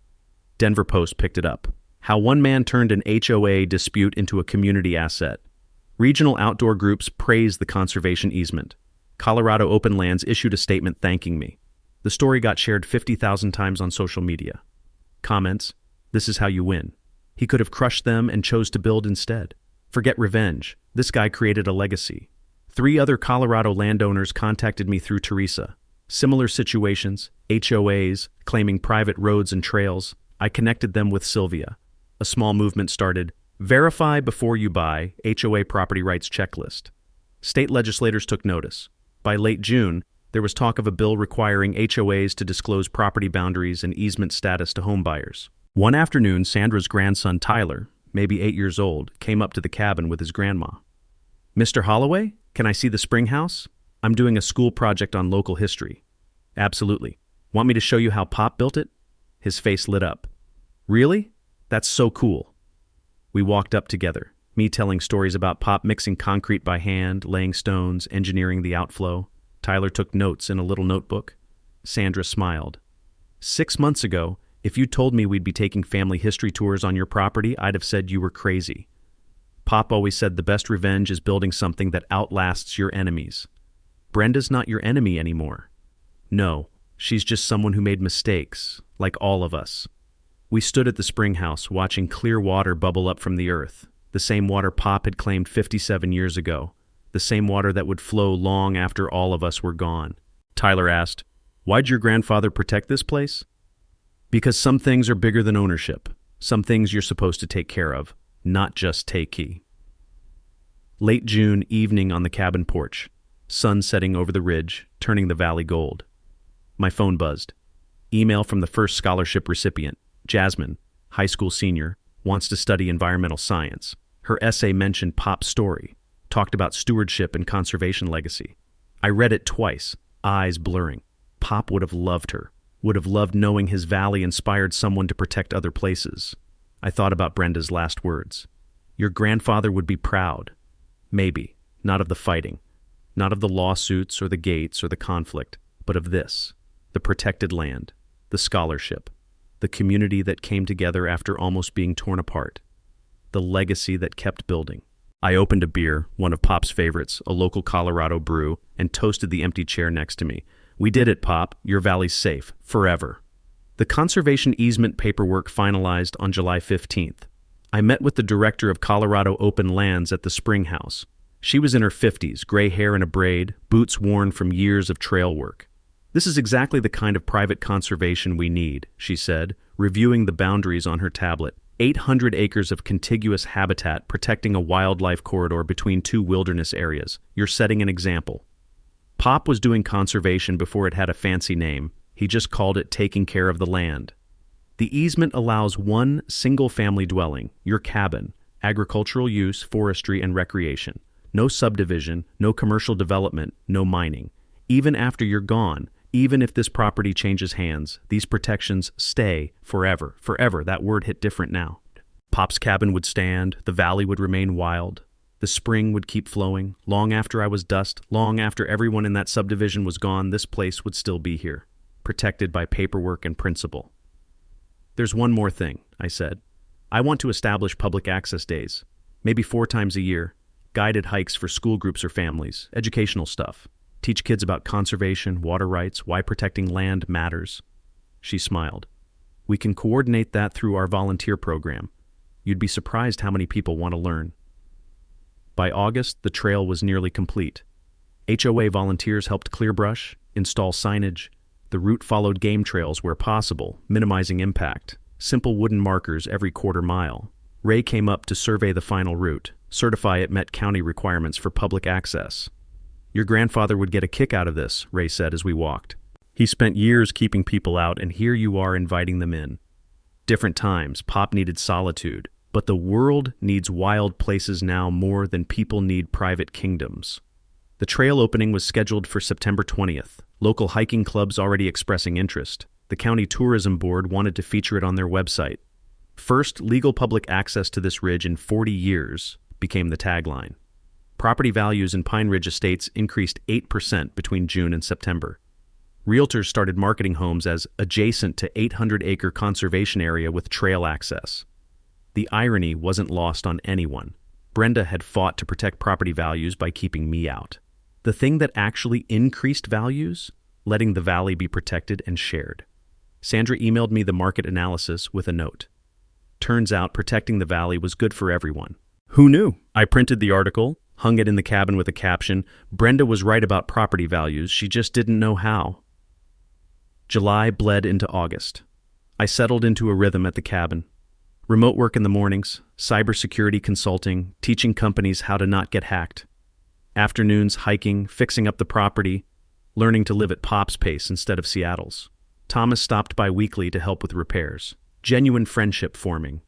Denver Post picked it up. How one man turned an HOA dispute into a community asset. Regional outdoor groups praised the conservation easement. Colorado Open Lands issued a statement thanking me. The story got shared 50,000 times on social media. Comments, this is how you win. He could have crushed them and chose to build instead. Forget revenge. This guy created a legacy. 3 other Colorado landowners contacted me through Teresa. Similar situations, HOAs, claiming private roads and trails. I connected them with Sylvia. A small movement started. Verify before you buy, HOA property rights checklist. State legislators took notice. By late June, there was talk of a bill requiring HOAs to disclose property boundaries and easement status to homebuyers. One afternoon, Sandra's grandson Tyler, maybe 8 years old, came up to the cabin with his grandma. "Mr. Holloway, can I see the spring house? I'm doing a school project on local history." "Absolutely. Want me to show you how Pop built it?" His face lit up. "Really? That's so cool." We walked up together, me telling stories about Pop mixing concrete by hand, laying stones, engineering the outflow. Tyler took notes in a little notebook. Sandra smiled. "6 months ago, if you told me we'd be taking family history tours on your property, I'd have said you were crazy. Pop always said the best revenge is building something that outlasts your enemies. Brenda's not your enemy anymore. No, she's just someone who made mistakes, like all of us." We stood at the spring house, watching clear water bubble up from the earth, the same water Pop had claimed 57 years ago, the same water that would flow long after all of us were gone. Tyler asked, "Why'd your grandfather protect this place?" "Because some things are bigger than ownership. Some things you're supposed to take care of, not just take key." Late June evening on the cabin porch, sun setting over the ridge, turning the valley gold. My phone buzzed. Email from the first scholarship recipient, Jasmine, high school senior, wants to study environmental science. Her essay mentioned Pop's story, talked about stewardship and conservation legacy. I read it twice, eyes blurring. Pop would have loved her, would have loved knowing his valley inspired someone to protect other places. I thought about Brenda's last words. Your grandfather would be proud. Maybe, not of the fighting, not of the lawsuits or the gates or the conflict, but of this, the protected land, the scholarship, the community that came together after almost being torn apart, the legacy that kept building. I opened a beer, one of Pop's favorites, a local Colorado brew, and toasted the empty chair next to me. "We did it, Pop. Your valley's safe, forever." The conservation easement paperwork finalized on July 15th. I met with the director of Colorado Open Lands at the Spring House. She was in her 50s, gray hair in a braid, boots worn from years of trail work. "This is exactly the kind of private conservation we need," she said, reviewing the boundaries on her tablet. 800 acres of contiguous habitat protecting a wildlife corridor between 2 wilderness areas. You're setting an example. Pop was doing conservation before it had a fancy name. He just called it taking care of the land. The easement allows one single-family dwelling, your cabin, agricultural use, forestry, and recreation. No subdivision, no commercial development, no mining. Even after you're gone, even if this property changes hands, these protections stay forever. Forever, that word hit different now. Pop's cabin would stand, the valley would remain wild. The spring would keep flowing. Long after I was dust, long after everyone in that subdivision was gone, this place would still be here, protected by paperwork and principle. "There's one more thing," I said. "I want to establish public access days, maybe 4 times a year, guided hikes for school groups or families, educational stuff. Teach kids about conservation, water rights, why protecting land matters." She smiled. "We can coordinate that through our volunteer program. You'd be surprised how many people want to learn." By August, the trail was nearly complete. HOA volunteers helped clear brush, install signage. The route followed game trails where possible, minimizing impact. Simple wooden markers every quarter mile. Ray came up to survey the final route, certify it met county requirements for public access. "Your grandfather would get a kick out of this," Ray said as we walked. "He spent years keeping people out, and here you are inviting them in." Different times, Pop needed solitude, but the world needs wild places now more than people need private kingdoms. The trail opening was scheduled for September 20th. Local hiking clubs already expressing interest. The county tourism board wanted to feature it on their website. "First legal public access to this ridge in 40 years" became the tagline. Property values in Pine Ridge estates increased 8% between June and September. Realtors started marketing homes as adjacent to 800-acre conservation area with trail access. The irony wasn't lost on anyone. Brenda had fought to protect property values by keeping me out. The thing that actually increased values? Letting the valley be protected and shared. Sandra emailed me the market analysis with a note. Turns out protecting the valley was good for everyone. Who knew? I printed the article, hung it in the cabin with a caption, "Brenda was right about property values, she just didn't know how." July bled into August. I settled into a rhythm at the cabin. Remote work in the mornings, cybersecurity consulting, teaching companies how to not get hacked. Afternoons hiking, fixing up the property, learning to live at Pop's pace instead of Seattle's. Thomas stopped by weekly to help with repairs. Genuine friendship forming.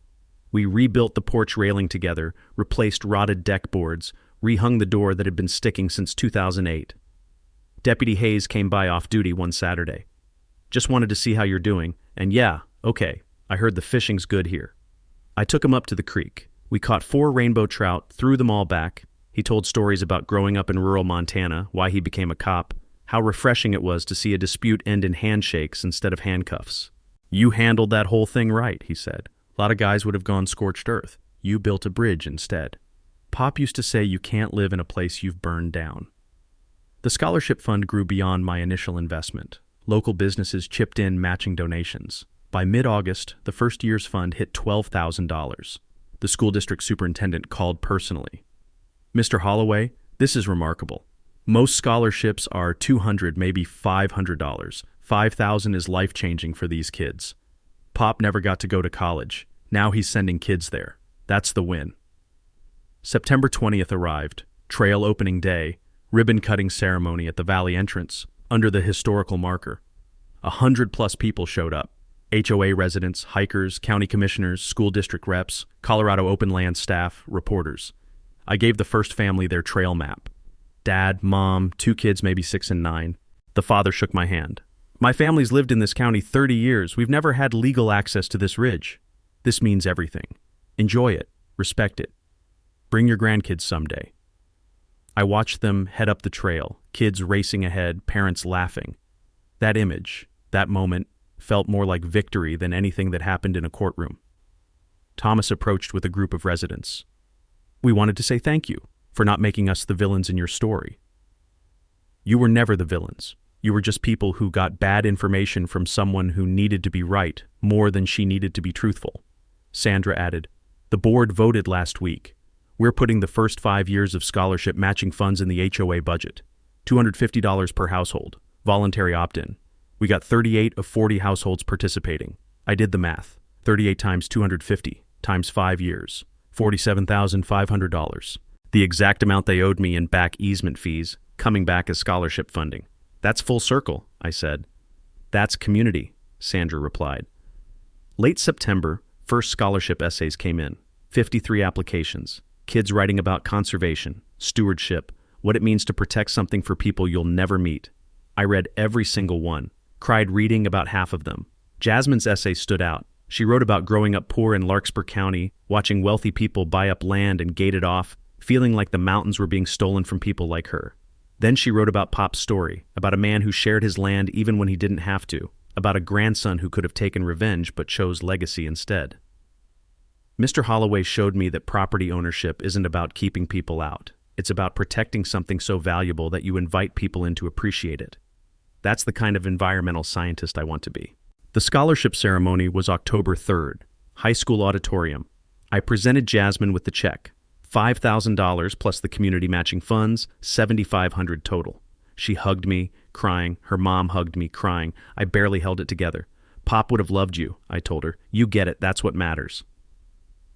We rebuilt the porch railing together, replaced rotted deck boards, rehung the door that had been sticking since 2008. Deputy Hayes came by off duty one Saturday. "Just wanted to see how you're doing, and yeah, okay, I heard the fishing's good here." I took him up to the creek. We caught 4 rainbow trout, threw them all back. He told stories about growing up in rural Montana, why he became a cop, how refreshing it was to see a dispute end in handshakes instead of handcuffs. "You handled that whole thing right," he said. "A lot of guys would have gone scorched earth. You built a bridge instead." Pop used to say you can't live in a place you've burned down. The scholarship fund grew beyond my initial investment. Local businesses chipped in matching donations. By mid-August, the first year's fund hit $12,000. The school district superintendent called personally. "Mr. Holloway, this is remarkable. Most scholarships are $200, maybe $500. $5,000 is life-changing for these kids. Pop never got to go to college. Now he's sending kids there. That's the win." September 20th arrived, trail opening day, ribbon-cutting ceremony at the valley entrance, under the historical marker. 100+ people showed up. HOA residents, hikers, county commissioners, school district reps, Colorado Open Land staff, reporters. I gave the first family their trail map. Dad, mom, 2 kids maybe 6 and 9. The father shook my hand. "My family's lived in this county 30 years. We've never had legal access to this ridge. This means everything. Enjoy it. Respect it. Bring your grandkids someday." I watched them head up the trail, kids racing ahead, parents laughing. That image, that moment, felt more like victory than anything that happened in a courtroom. Thomas approached with a group of residents. "We wanted to say thank you for not making us the villains in your story." "You were never the villains. You were just people who got bad information from someone who needed to be right more than she needed to be truthful." Sandra added, "The board voted last week. We're putting the first 5 years of scholarship matching funds in the HOA budget. $250 per household, voluntary opt-in. We got 38 of 40 households participating. I did the math. 38 times 250 times 5 years. $47,500. The exact amount they owed me in back easement fees, coming back as scholarship funding. That's full circle," I said. "That's community," Sandra replied. Late September, first scholarship essays came in. 53 applications. Kids writing about conservation, stewardship, what it means to protect something for people you'll never meet. I read every single one. Cried reading about half of them. Jasmine's essay stood out. She wrote about growing up poor in Larkspur County, watching wealthy people buy up land and gate it off, feeling like the mountains were being stolen from people like her. Then she wrote about Pop's story, about a man who shared his land even when he didn't have to, about a grandson who could have taken revenge but chose legacy instead. Mr. Holloway showed me that property ownership isn't about keeping people out. It's about protecting something so valuable that you invite people in to appreciate it. That's the kind of environmental scientist I want to be. The scholarship ceremony was October 3rd, high school auditorium. I presented Jasmine with the check, $5,000 plus the community matching funds, $7,500 total. She hugged me, crying. Her mom hugged me, crying. I barely held it together. "Pop would have loved you," I told her. "You get it, that's what matters."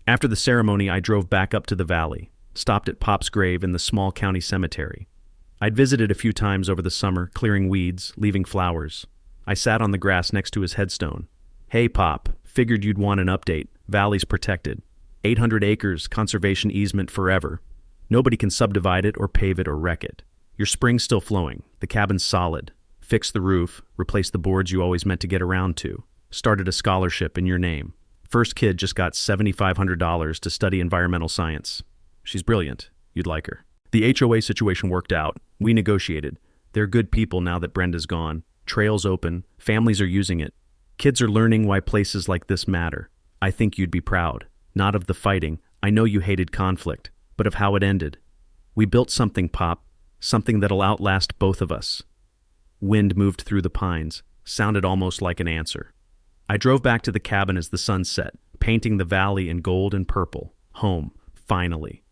After the ceremony, I drove back up to the valley, stopped at Pop's grave in the small county cemetery. I'd visited a few times over the summer, clearing weeds, leaving flowers. I sat on the grass next to his headstone. "Hey, Pop, figured you'd want an update. Valley's protected. 800 acres, conservation easement forever. Nobody can subdivide it or pave it or wreck it. Your spring's still flowing. The cabin's solid. Fixed the roof, replaced the boards you always meant to get around to. Started a scholarship in your name. First kid just got $7,500 to study environmental science. She's brilliant. You'd like her." The HOA situation worked out. We negotiated. They're good people now that Brenda's gone. Trails open. Families are using it. Kids are learning why places like this matter. I think you'd be proud. Not of the fighting. I know you hated conflict, but of how it ended. We built something, Pop. Something that'll outlast both of us. Wind moved through the pines. Sounded almost like an answer. I drove back to the cabin as the sun set, painting the valley in gold and purple. Home, finally.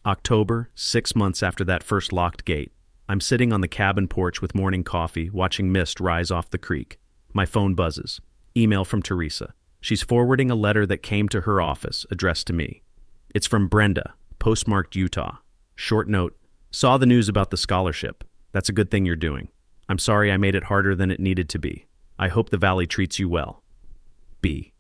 October, 6 months after that first locked gate. I'm sitting on the cabin porch with morning coffee, watching mist rise off the creek. My phone buzzes. Email from Teresa. She's forwarding a letter that came to her office, addressed to me. It's from Brenda, postmarked Utah. Short note, saw the news about the scholarship. That's a good thing you're doing. I'm sorry I made it harder than it needed to be. I hope the Valley treats you well. B.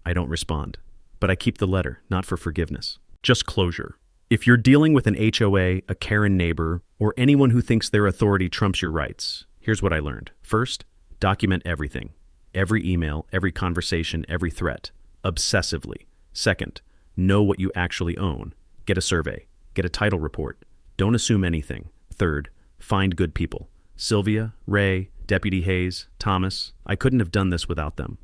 I don't respond, but I keep the letter, not for forgiveness. Just closure. If you're dealing with an HOA, a Karen neighbor, or anyone who thinks their authority trumps your rights, here's what I learned. First, document everything. Every email, every conversation, every threat. Obsessively. Second, know what you actually own. Get a survey. Get a title report. Don't assume anything. Third, find good people. Sylvia, Ray, Deputy Hayes, Thomas. I couldn't have done this without them.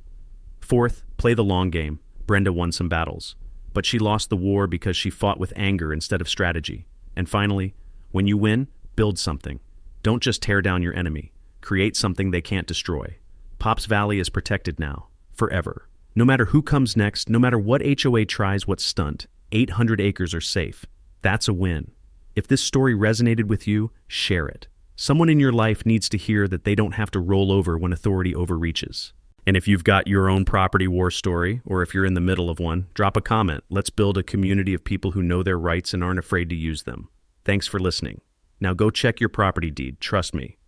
Fourth, play the long game. Brenda won some battles, but she lost the war because she fought with anger instead of strategy. And finally, when you win, build something. Don't just tear down your enemy. Create something they can't destroy. Pops Valley is protected now, forever. No matter who comes next, no matter what HOA tries, what stunt, 800 acres are safe. That's a win. If this story resonated with you, share it. Someone in your life needs to hear that they don't have to roll over when authority overreaches. And if you've got your own property war story, or if you're in the middle of one, drop a comment. Let's build a community of people who know their rights and aren't afraid to use them. Thanks for listening. Now go check your property deed, trust me.